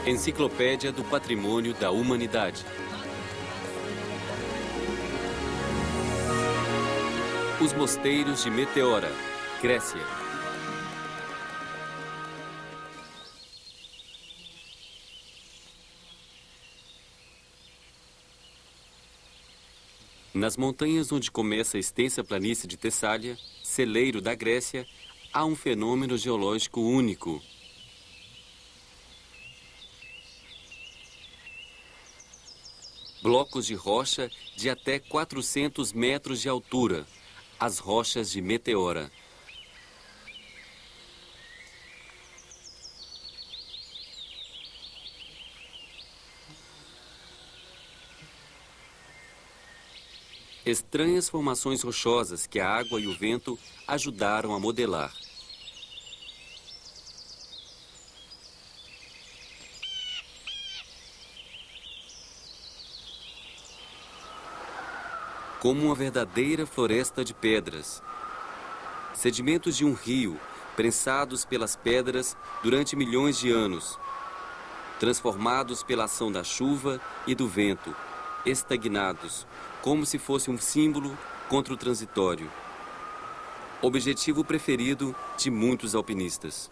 Enciclopédia do Patrimônio da Humanidade. Os Mosteiros de Meteora, Grécia. Nas montanhas onde começa a extensa planície de Tessália, celeiro da Grécia, há um fenômeno geológico único. Blocos de rocha de até 400 metros de altura, as rochas de Meteora. Estranhas formações rochosas que a água e o vento ajudaram a modelar. Como uma verdadeira floresta de pedras. Sedimentos de um rio, prensados pelas pedras durante milhões de anos, transformados pela ação da chuva e do vento, estagnados, como se fosse um símbolo contra o transitório. Objetivo preferido de muitos alpinistas.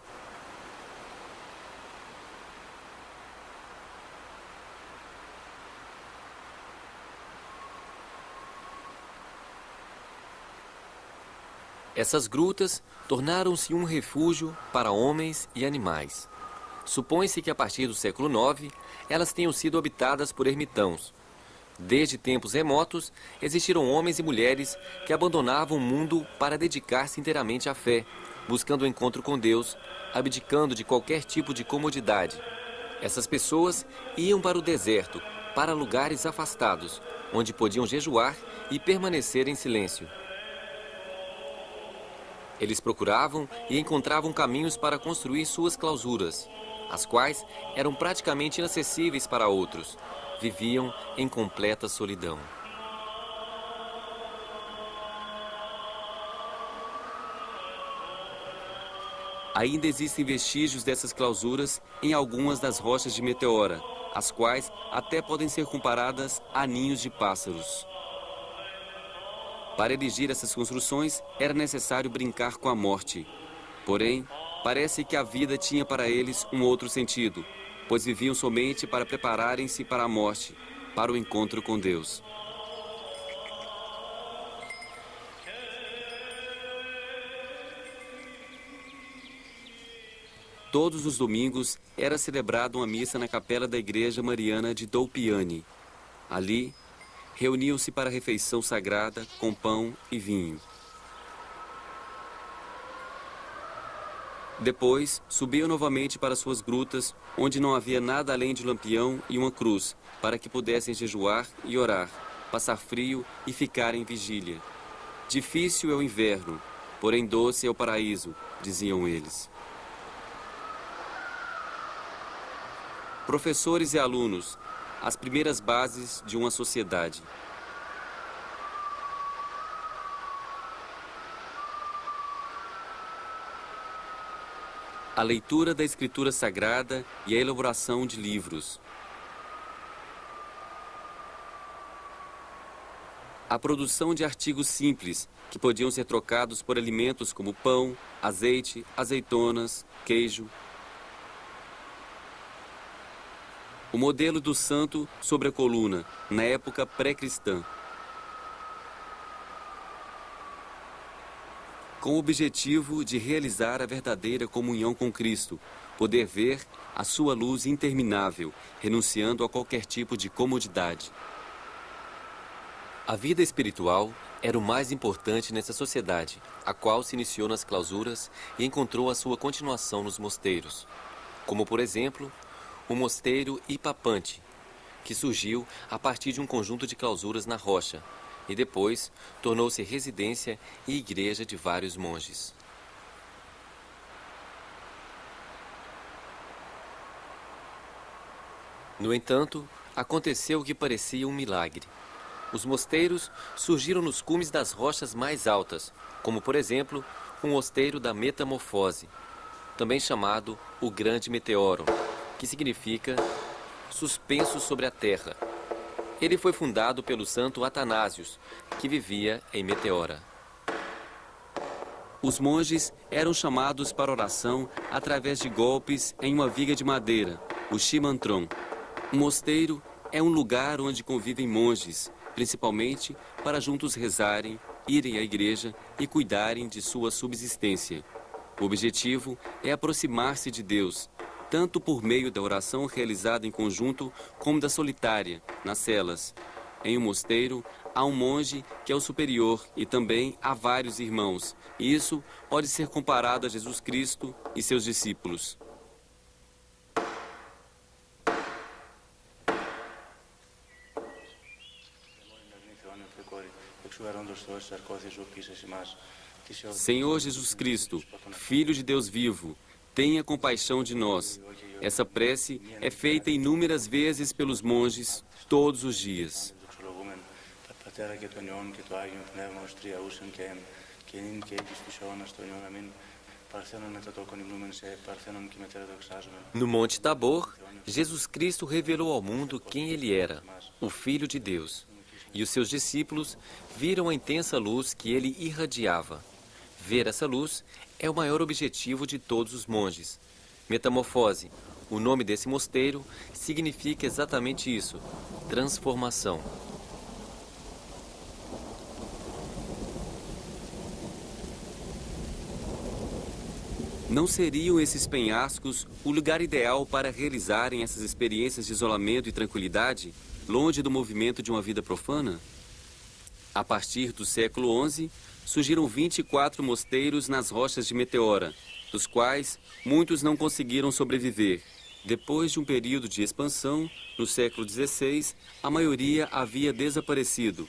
Essas grutas tornaram-se um refúgio para homens e animais. Supõe-se que a partir do século IX, elas tenham sido habitadas por ermitãos. Desde tempos remotos, existiram homens e mulheres que abandonavam o mundo para dedicar-se inteiramente à fé, buscando o encontro com Deus, abdicando de qualquer tipo de comodidade. Essas pessoas iam para o deserto, para lugares afastados, onde podiam jejuar e permanecer em silêncio. Eles procuravam e encontravam caminhos para construir suas clausuras, as quais eram praticamente inacessíveis para outros. Viviam em completa solidão. Ainda existem vestígios dessas clausuras em algumas das rochas de Meteora, as quais até podem ser comparadas a ninhos de pássaros. Para erigir essas construções, era necessário brincar com a morte. Porém, parece que a vida tinha para eles um outro sentido, pois viviam somente para prepararem-se para a morte, para o encontro com Deus. Todos os domingos era celebrada uma missa na capela da igreja mariana de Doupiane. Ali, reuniam-se para a refeição sagrada com pão e vinho. Depois, subiam novamente para suas grutas, onde não havia nada além de um lampião e uma cruz, para que pudessem jejuar e orar, passar frio e ficar em vigília. Difícil é o inverno, porém doce é o paraíso, diziam eles. Professores e alunos, as primeiras bases de uma sociedade. A leitura da Escritura Sagrada e a elaboração de livros. A produção de artigos simples, que podiam ser trocados por alimentos como pão, azeite, azeitonas, queijo. O modelo do santo sobre a coluna, na época pré-cristã. Com o objetivo de realizar a verdadeira comunhão com Cristo, poder ver a sua luz interminável, renunciando a qualquer tipo de comodidade. A vida espiritual era o mais importante nessa sociedade, a qual se iniciou nas clausuras e encontrou a sua continuação nos mosteiros, como, por exemplo, o mosteiro Hipapante, que surgiu a partir de um conjunto de clausuras na rocha e depois tornou-se residência e igreja de vários monges. No entanto, aconteceu o que parecia um milagre. Os mosteiros surgiram nos cumes das rochas mais altas, como, por exemplo, o mosteiro da Metamorfose, também chamado o Grande Meteoro, que significa suspenso sobre a terra. Ele foi fundado pelo santo Atanásios, que vivia em Meteora. Os monges eram chamados para oração através de golpes em uma viga de madeira, o chimantron. Um mosteiro é um lugar onde convivem monges, principalmente para juntos rezarem, irem à igreja e cuidarem de sua subsistência. O objetivo é aproximar-se de Deus, tanto por meio da oração realizada em conjunto como da solitária, nas celas. Em um mosteiro, há um monge que é o superior e também há vários irmãos. E isso pode ser comparado a Jesus Cristo e seus discípulos. Senhor Jesus Cristo, Filho de Deus vivo, tenha compaixão de nós. Essa prece é feita inúmeras vezes pelos monges todos os dias. No Monte Tabor, Jesus Cristo revelou ao mundo quem ele era, o Filho de Deus. E os seus discípulos viram a intensa luz que ele irradiava. Ver essa luz é o maior objetivo de todos os monges. Metamorfose, o nome desse mosteiro, significa exatamente isso, transformação. Não seriam esses penhascos o lugar ideal para realizarem essas experiências de isolamento e tranquilidade, longe do movimento de uma vida profana? A partir do século XI, surgiram 24 mosteiros nas rochas de Meteora, dos quais muitos não conseguiram sobreviver. Depois de um período de expansão, no século XVI, a maioria havia desaparecido.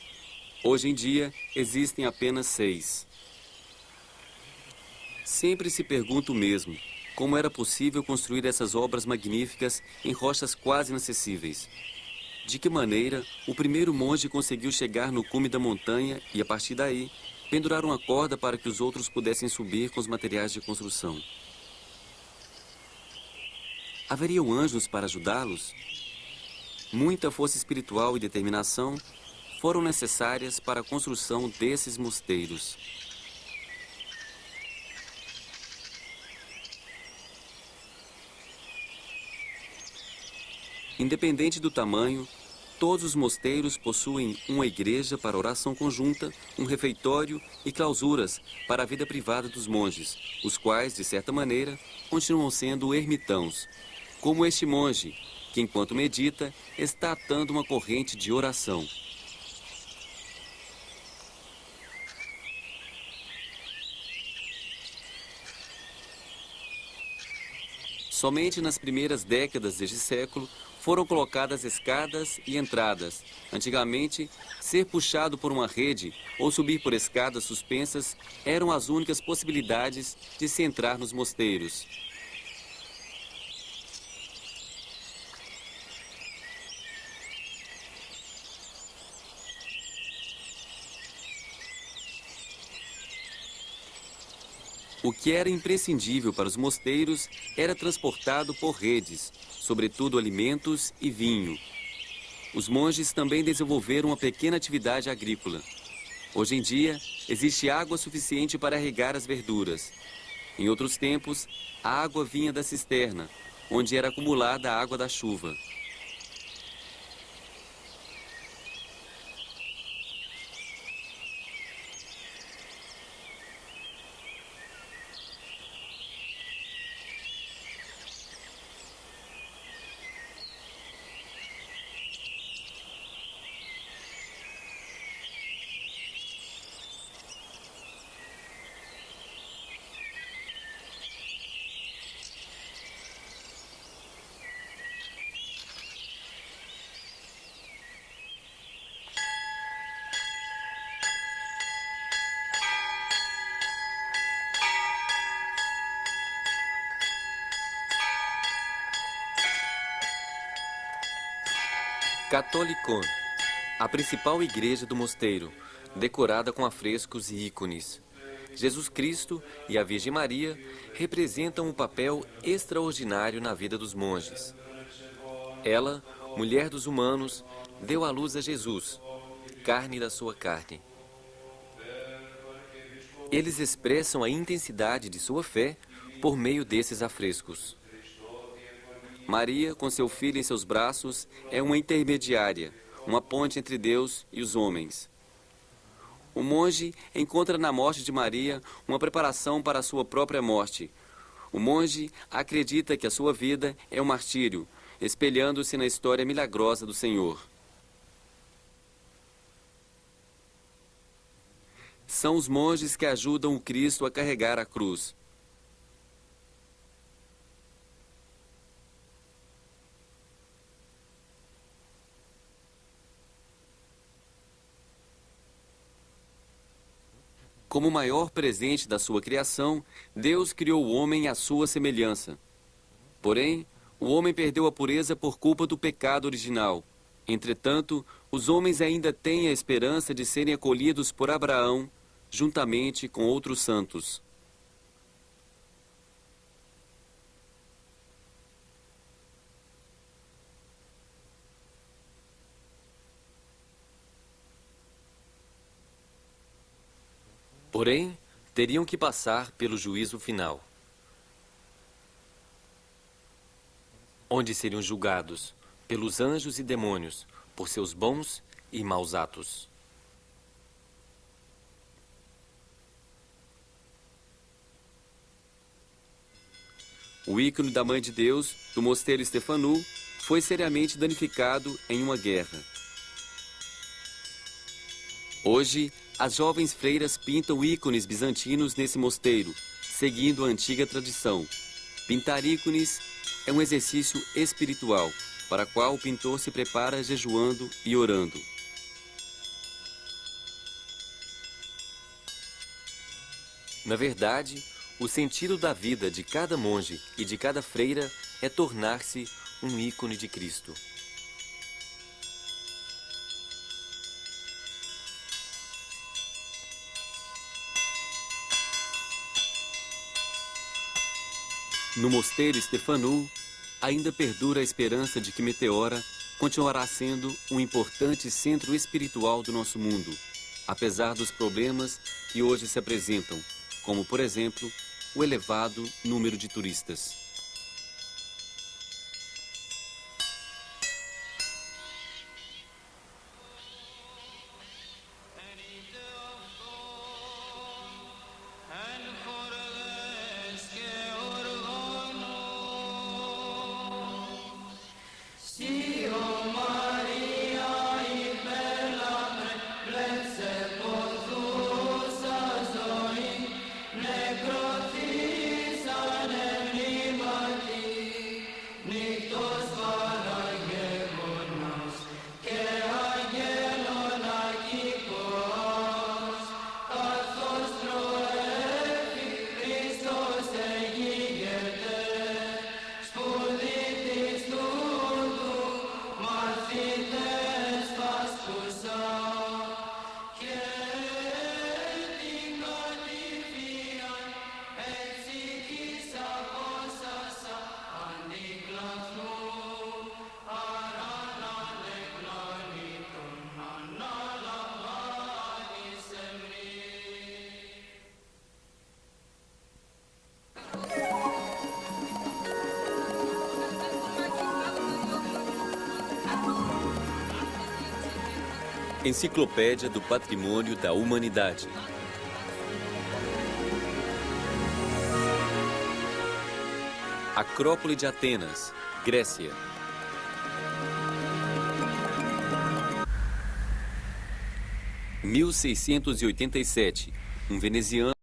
Hoje em dia, existem apenas 6. Sempre se pergunta o mesmo: como era possível construir essas obras magníficas em rochas quase inacessíveis? De que maneira o primeiro monge conseguiu chegar no cume da montanha e, a partir daí, pendurar uma corda para que os outros pudessem subir com os materiais de construção? Haveriam anjos para ajudá-los? Muita força espiritual e determinação foram necessárias para a construção desses mosteiros. Independente do tamanho, todos os mosteiros possuem uma igreja para oração conjunta, um refeitório e clausuras para a vida privada dos monges, os quais, de certa maneira, continuam sendo ermitãos, como este monge, que enquanto medita, está atando uma corrente de oração. Somente nas primeiras décadas deste século foram colocadas escadas e entradas. Antigamente, ser puxado por uma rede ou subir por escadas suspensas eram as únicas possibilidades de se entrar nos mosteiros. O que era imprescindível para os mosteiros era transportado por redes, sobretudo alimentos e vinho. Os monges também desenvolveram uma pequena atividade agrícola. Hoje em dia, existe água suficiente para regar as verduras. Em outros tempos, a água vinha da cisterna, onde era acumulada a água da chuva. Catholicon, a principal igreja do mosteiro, decorada com afrescos e ícones. Jesus Cristo e a Virgem Maria representam um papel extraordinário na vida dos monges. Ela, mulher dos humanos, deu à luz a Jesus, carne da sua carne. Eles expressam a intensidade de sua fé por meio desses afrescos. Maria, com seu filho em seus braços, é uma intermediária, uma ponte entre Deus e os homens. O monge encontra na morte de Maria uma preparação para a sua própria morte. O monge acredita que a sua vida é um martírio, espelhando-se na história milagrosa do Senhor. São os monges que ajudam o Cristo a carregar a cruz. Como o maior presente da sua criação, Deus criou o homem à sua semelhança. Porém, o homem perdeu a pureza por culpa do pecado original. Entretanto, os homens ainda têm a esperança de serem acolhidos por Abraão, juntamente com outros santos. Porém, teriam que passar pelo juízo final, onde seriam julgados pelos anjos e demônios por seus bons e maus atos. O ícone da Mãe de Deus, do Mosteiro Stefanu, foi seriamente danificado em uma guerra. Hoje, as jovens freiras pintam ícones bizantinos nesse mosteiro, seguindo a antiga tradição. Pintar ícones é um exercício espiritual, para o qual o pintor se prepara jejuando e orando. Na verdade, o sentido da vida de cada monge e de cada freira é tornar-se um ícone de Cristo. No Mosteiro Stefanu, ainda perdura a esperança de que Meteora continuará sendo um importante centro espiritual do nosso mundo, apesar dos problemas que hoje se apresentam, como, por exemplo, o elevado número de turistas. Enciclopédia do Patrimônio da Humanidade. Acrópole de Atenas, Grécia. (1687), um veneziano